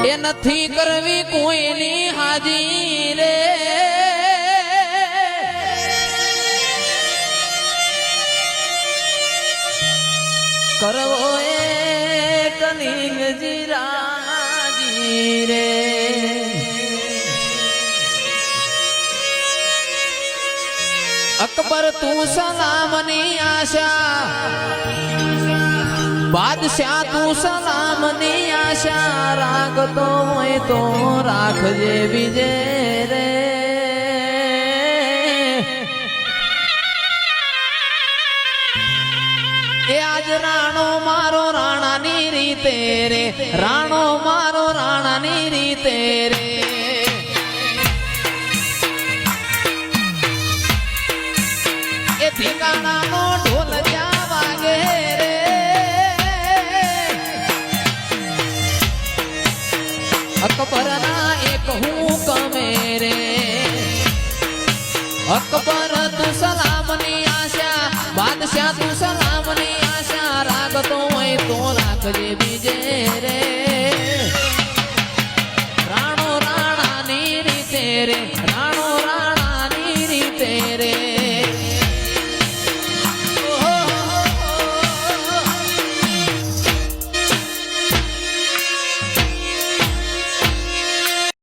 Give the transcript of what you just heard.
એ નથી કરવી કોઈની હાજી રે કરવો એ કલિંગજી રાજી રે અકબર તું સલામની આશા બાદશાહ તું સલામની આશા રાખતો હોય તો રાખજે બીજે રે એ આજ રાણો મારો રાણાની રીતે રે રાણો મારો રાણાની રીતે રે એ ઠિકાણાનો ઢોલ જ્યાં વાગે રે અકબરના એક હુકમે રે અકબર તું સલામની આશા બાદશાહ તું સલામની આશા રાખતો હોય તો રાખજે બીજે